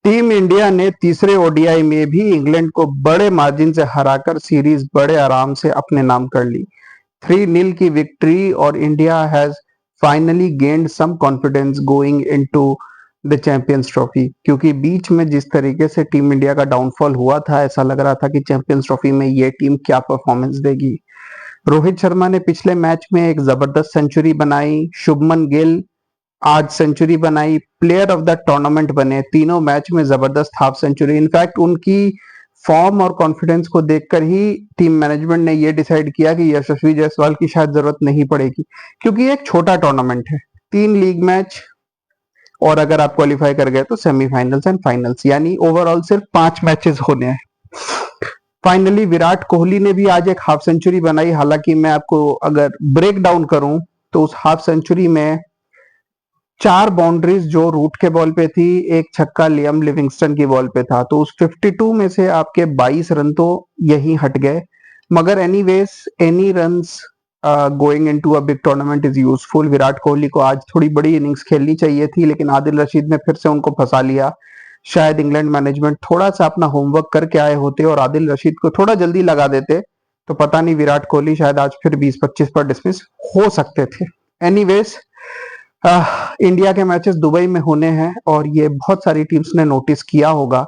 Team India ने तीसरे ODI में भी इंग्लैंड को बड़े मार्जिन से हराकर सीरीज बड़े आराम से अपने नाम कर ली। 3-0 की विक्ट्री और India has finally gained some confidence going into the champions trophy. क्योंकि बीच में जिस तरीके से टीम इंडिया का डाउनफॉल हुआ था, ऐसा लग रहा था कि चैंपियंस ट्रॉफी में ये टीम क्या परफॉर्मेंस देगी। रोहित शर्मा ने पिछले मैच में एक जबरदस्त सेंचुरी बनाई, शुभमन गिल आज सेंचुरी बनाई, प्लेयर ऑफ द टूर्नामेंट बने, तीनों मैच में जबरदस्त हाफ सेंचुरी। इनफैक्ट उनकी फॉर्म और कॉन्फिडेंस को देखकर ही टीम मैनेजमेंट ने ये डिसाइड किया कि यशस्वी जायसवाल की शायद जरूरत नहीं पड़ेगी, क्योंकि ये एक छोटा टूर्नामेंट है, 3 लीग मैच और अगर आप क्वालिफाई कर गए तो सेमीफाइनल्स एंड फाइनल्स, यानी ओवरऑल सिर्फ 5 मैचेस होने हैं। फाइनली विराट कोहली ने भी आज एक हाफ सेंचुरी बनाई। हालांकि मैं आपको अगर ब्रेक डाउन करूं तो उस हाफ सेंचुरी में 4 बाउंड्रीज जो रूट के बॉल पे थी, एक छक्का लियम लिविंगस्टन की बॉल पे था, तो उस 52 में से आपके 22 रन तो यही हट गए। मगर anyways any runs going into a big tournament is useful. Virat Kohli को आज थोड़ी बड़ी इनिंग्स खेलनी चाहिए थी, लेकिन आदिल रशीद ने फिर से उनको फंसा लिया। शायद इंग्लैंड मैनेजमेंट थोड़ा सा अपना होमवर्क करके आए होते और आदिल रशीद को थोड़ा जल्दी लगा देते तो पता नहीं, विराट कोहली शायद आज फिर 20-25 पर डिसमिस हो सकते थे। एनीवेज इंडिया के मैचेस दुबई में होने हैं और ये बहुत सारी टीम्स ने नोटिस किया होगा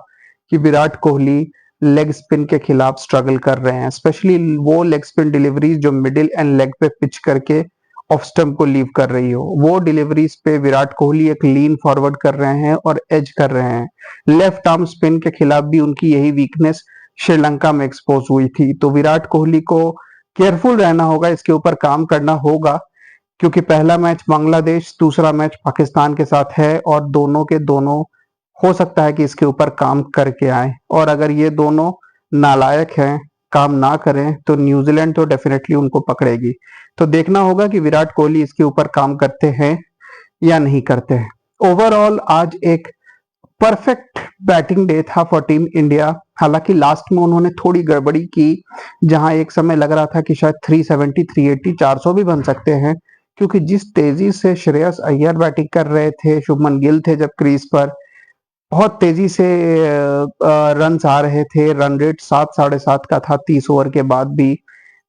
कि विराट कोहली लेग स्पिन के खिलाफ स्ट्रगल कर रहे हैं, स्पेशली वो लेग स्पिन डिलीवरीज जो मिडिल एंड लेग पे पिच करके ऑफ स्टंप को लीव कर रही हो, वो डिलीवरीज पे विराट कोहली एक लीन फॉरवर्ड कर रहे हैं और एज कर रहे हैं। लेफ्ट आर्म स्पिन के खिलाफ भी उनकी यही वीकनेस श्रीलंका में एक्सपोज हुई थी, तो विराट कोहली को केयरफुल रहना होगा, इसके ऊपर काम करना होगा, क्योंकि पहला मैच बांग्लादेश, दूसरा मैच पाकिस्तान के साथ है और दोनों के दोनों हो सकता है कि इसके ऊपर काम करके आए, और अगर ये दोनों नालायक हैं, काम ना करें, तो न्यूजीलैंड तो डेफिनेटली उनको पकड़ेगी। तो देखना होगा कि विराट कोहली इसके ऊपर काम करते हैं या नहीं करते हैं। ओवरऑल आज एक परफेक्ट बैटिंग डे था फॉर टीम इंडिया। हालांकि लास्ट में उन्होंने थोड़ी गड़बड़ी की, जहां एक समय लग रहा था कि शायद 370, 380, 400 भी बन सकते हैं, क्योंकि जिस तेजी से श्रेयस अय्यर बैटिंग कर रहे थे, शुभमन गिल थे जब क्रीज पर, बहुत तेजी से रन आ रहे थे। रन रेट 7, 7.5 का था 30 ओवर के बाद भी,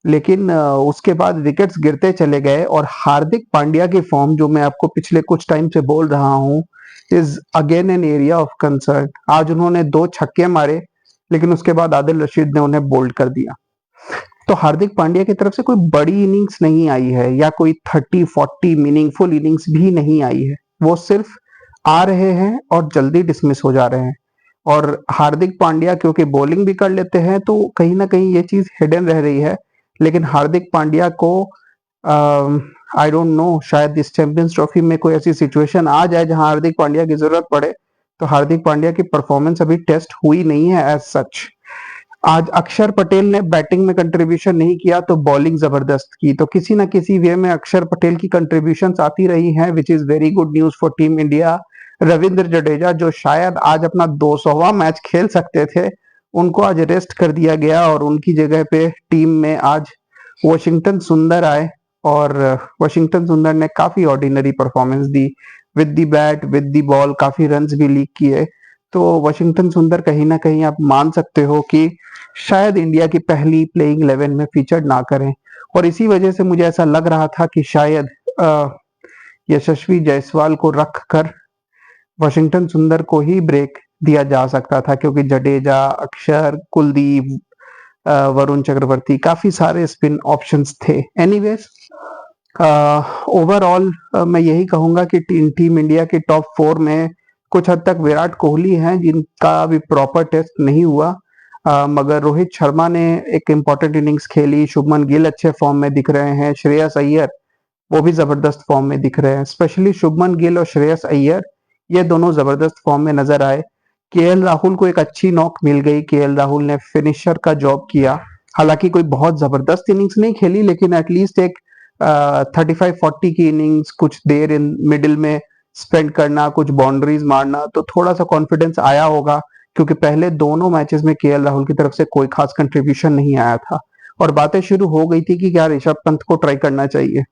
लेकिन उसके बाद विकेट्स गिरते चले गए। और हार्दिक पांड्या की फॉर्म, जो मैं आपको पिछले कुछ टाइम से बोल रहा हूं, is again an area of concern. आज उन्होंने 2 छक्के मारे, लेकिन उसके बाद आदिल रशीद ने उन्हें बोल्ड कर दिया। तो हार्दिक पांड्या की तरफ से कोई बड़ी इनिंग्स नहीं आई है, या कोई 30-40 मीनिंगफुल इनिंग्स भी नहीं आई है। वो सिर्फ आ रहे हैं और जल्दी डिसमिस हो जा रहे हैं। और हार्दिक पांड्या क्योंकि बॉलिंग भी कर लेते हैं, तो कहीं ना कहीं ये चीज हिडन रह रही है। लेकिन हार्दिक पांड्या को आई डोंट नो, शायद इस चैंपियंस ट्रॉफी में कोई ऐसी सिचुएशन आ जाए जहां हार्दिक पांड्या की जरूरत पड़े, तो हार्दिक पांड्या की परफॉर्मेंस अभी टेस्ट हुई नहीं है एज सच। आज अक्षर पटेल ने बैटिंग में कंट्रीब्यूशन नहीं किया तो बॉलिंग जबरदस्त की, तो किसी ना किसी वे में अक्षर पटेल की कंट्रीब्यूशंस आती रही हैं, which is very good news for team India. Ravindra Jadeja, जो शायद आज अपना 200वां मैच खेल सकते थे, उनको आज रेस्ट कर दिया गया और उनकी जगह पे टीम में आज वॉशिंगटन सुंदर आए, और वॉशिंगटन सुंदर ने काफी ordinary performance the, with the bat with the ball, काफी रन्स भी लीक किए। तो वॉशिंगटन सुंदर कहीं ना कहीं आप मान सकते हो कि शायद इंडिया की पहली प्लेइंग 11 में फीचर ना करें, और इसी वजह से मुझे ऐसा लग रहा था कि शायद यशस्वी जायसवाल को रख कर वॉशिंगटन सुंदर को ही ब्रेक दिया जा सकता था, क्योंकि जडेजा, अक्षर, कुलदीप, वरुण चक्रवर्ती, काफी सारे स्पिन ऑप्शंस थे। एनीवेज ओवरऑल मैं यही कहूंगा कि टीम इंडिया के टॉप 4 में कुछ हद तक विराट कोहली हैं, जिनका अभी प्रॉपर टेस्ट नहीं हुआ, मगर रोहित शर्मा ने एक इंपॉर्टेंट इनिंग्स खेली, शुभमन गिल अच्छे फॉर्म में दिख रहे हैं, श्रेयस अय्यर वो भी जबरदस्त फॉर्म में दिख रहे हैं। स्पेशली शुभमन गिल और श्रेयस अय्यर, ये दोनों जबरदस्त फॉर्म में नजर आए। केएल राहुल को एक अच्छी नॉक मिल गई, केएल राहुल ने फिनिशर का जॉब किया। हालांकि कोई बहुत जबरदस्त इनिंग्स नहीं खेली, लेकिन एटलीस्ट एक 35-40 की इनिंग्स, कुछ देर इन मिडिल में स्पेंड करना, कुछ बाउंड्रीज मारना, तो थोड़ा सा कॉन्फिडेंस आया होगा, क्योंकि पहले दोनों मैचेस में केएल राहुल की तरफ से कोई खास कंट्रीब्यूशन नहीं आया था और बातें शुरू हो गई थी कि क्या ऋषभ पंत को ट्राई करना चाहिए।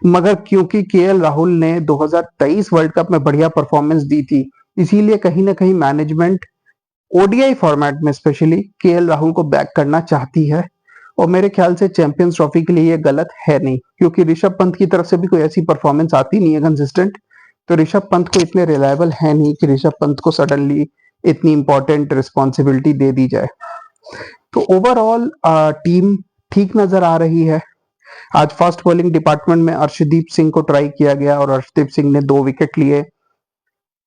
मगर क्योंकि केएल राहुल ने 2023 वर्ल्ड कप में बढ़िया परफॉर्मेंस दी थी, इसीलिए कहीं ना कहीं मैनेजमेंट ओडीआई फॉर्मेट में स्पेशली केएल राहुल को बैक करना चाहती है। और मेरे ख्याल से चैंपियंस ट्रॉफी के लिए ये गलत है नहीं, क्योंकि ऋषभ पंत की तरफ से भी कोई ऐसी परफॉर्मेंस आती नहीं है कंसिस्टेंट। तो ऋषभ पंत को इतने रिलायबल है नहीं कि ऋषभ पंत को सडनली इतनी इंपॉर्टेंट रिस्पॉन्सिबिलिटी दे दी जाए। तो ओवरऑल टीम ठीक नजर आ रही है। आज फास्ट बॉलिंग डिपार्टमेंट में अर्शदीप सिंह को ट्राई किया गया और अर्शदीप सिंह ने 2 विकेट लिए।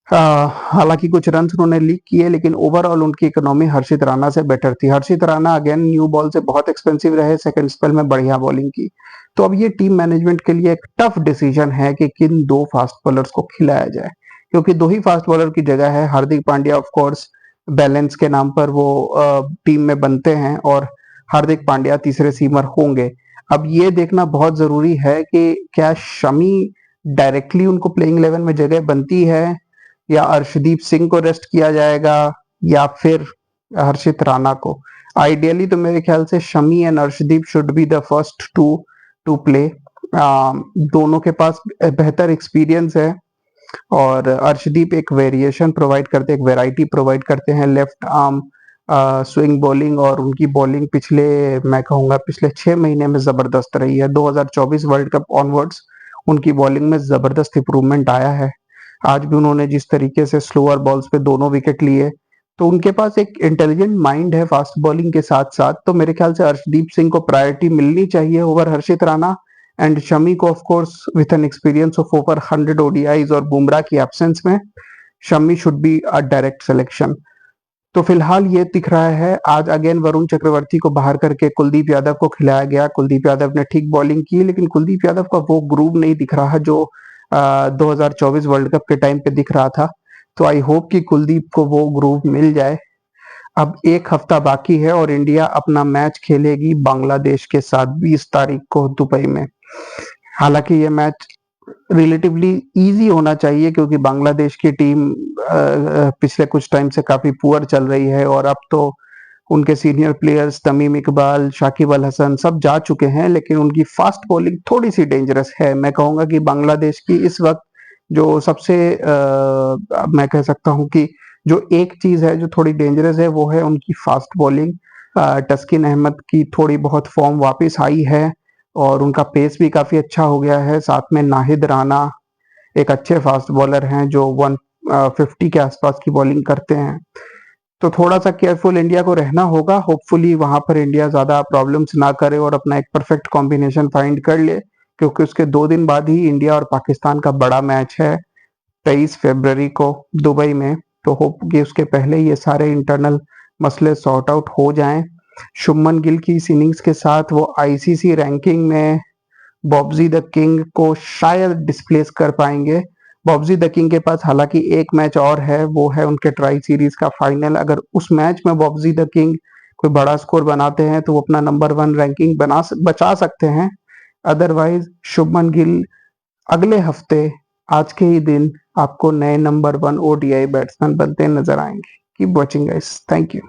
हालांकि कुछ रन उन्होंने लीक किए, लेकिन ओवरऑल उनकी इकोनॉमी हर्षित राणा से बेटर थी। हर्षित राणा अगेन न्यू बॉल से बहुत एक्सपेंसिव रहे, सेकंड स्पेल में बढ़िया बॉलिंग की। तो अब ये टीम मैनेजमेंट के लिए एक टफ डिसीजन है कि किन 2 फास्ट बॉलर्स को खिलाया जाए, क्योंकि 2 ही फास्ट बॉलर की जगह है। Hardik Pandya of course balance के नाम पर वो टीम में बनते हैं और हार्दिक पांड्या तीसरे सीमर होंगे। अब ये देखना बहुत जरूरी है कि क्या शमी डायरेक्टली उनको प्लेइंग 11 में जगह बनती है, या अर्शदीप सिंह को रेस्ट किया जाएगा, या फिर हर्षित राणा को। आइडियली तो मेरे ख्याल से Shami and Arshdeep should be the first two play. दोनों के पास बेहतर एक्सपीरियंस है और अर्शदीप एक वेरिएशन प्रोवाइड करते हैं, एक वैरायटी प्रोवाइड करते हैं लेफ्ट आर्म स्विंग बॉलिंग। और उनकी बॉलिंग पिछले, मैं कहूंगा पिछले 6 महीने में जबरदस्त रही है। 2024 वर्ल्ड कप ऑनवर्ड्स उनकी बॉलिंग में जबरदस्त इंप्रूवमेंट आया है। आज भी उन्होंने जिस तरीके से स्लोअर बॉल्स पे 2 विकेट लिए, तो उनके पास एक इंटेलिजेंट माइंड है फास्ट बॉलिंग के साथ साथ। तो मेरे ख्याल से अर्शदीप सिंह को प्रायोरिटी मिलनी चाहिए ओवर हर्षित राणा, एंड शमी को of course with an experience of over 100 ODIs और बुमराह की एब्सेंस में Shami should be a direct selection. तो फिलहाल ये दिख रहा है। आज अगेन वरुण चक्रवर्ती को बाहर करके कुलदीप यादव को खिलाया गया। कुलदीप यादव ने ठीक बॉलिंग की, लेकिन कुलदीप यादव का वो ग्रूव नहीं दिख रहा जो 2024 वर्ल्ड कप के टाइम पे दिख रहा था। तो आई होप कि कुलदीप को वो ग्रूव मिल जाए। अब 1 हफ्ता बाकी है और इंडिया अपना मैच खेलेगी बांग्लादेश के साथ 20 तारीख को दुबई में। हालांकि ये मैच रिलेटिवली इजी होना चाहिए, क्योंकि बांग्लादेश की टीम पिछले कुछ टाइम से काफी पुअर चल रही है और अब तो उनके सीनियर प्लेयर्स तमीम इकबाल, शाकिब अल हसन सब जा चुके हैं, लेकिन उनकी फास्ट बॉलिंग थोड़ी सी डेंजरस है। मैं कहूंगा कि बांग्लादेश की इस वक्त जो सबसे मैं कह सकता हूं कि जो एक चीज है जो थोड़ी डेंजरस है, वो है उनकी फास्ट बॉलिंग। तस्किन अहमद की थोड़ी बहुत फॉर्म वापस आई है और उनका पेस भी काफी अच्छा हो गया है। साथ में नाहिद राणा एक अच्छे फास्ट बॉलर हैं जो 150 के आसपास की बॉलिंग करते हैं। तो थोड़ा सा केयरफुल इंडिया को रहना होगा। होपफुली वहां पर इंडिया ज्यादा प्रॉब्लम्स ना करे और अपना एक परफेक्ट कॉम्बिनेशन फाइंड कर ले, क्योंकि उसके 2 दिन बाद ही इंडिया और पाकिस्तान का बड़ा मैच है 23 फरवरी को दुबई में। तो होप कि उसके पहले ये सारे इंटरनल मसले सॉर्ट आउट हो जाएं। शुभमन गिल की इस इनिंग्स के साथ वो आईसीसी रैंकिंग में बॉब्जी द किंग को शायद डिस्प्लेस कर पाएंगे। बॉब्जी द किंग के पास हालांकि एक मैच और है, वो है उनके ट्राई सीरीज का फाइनल। अगर उस मैच में बॉब्जी द किंग कोई बड़ा स्कोर बनाते हैं तो वो अपना नंबर 1 रैंकिंग बचा सकते हैं। अदरवाइज शुभमन गिल अगले हफ्ते आज के ही दिन आपको नए नंबर 1 ओडीआई बैट्समैन बनते नजर आएंगे। Keep watching guys, thank you.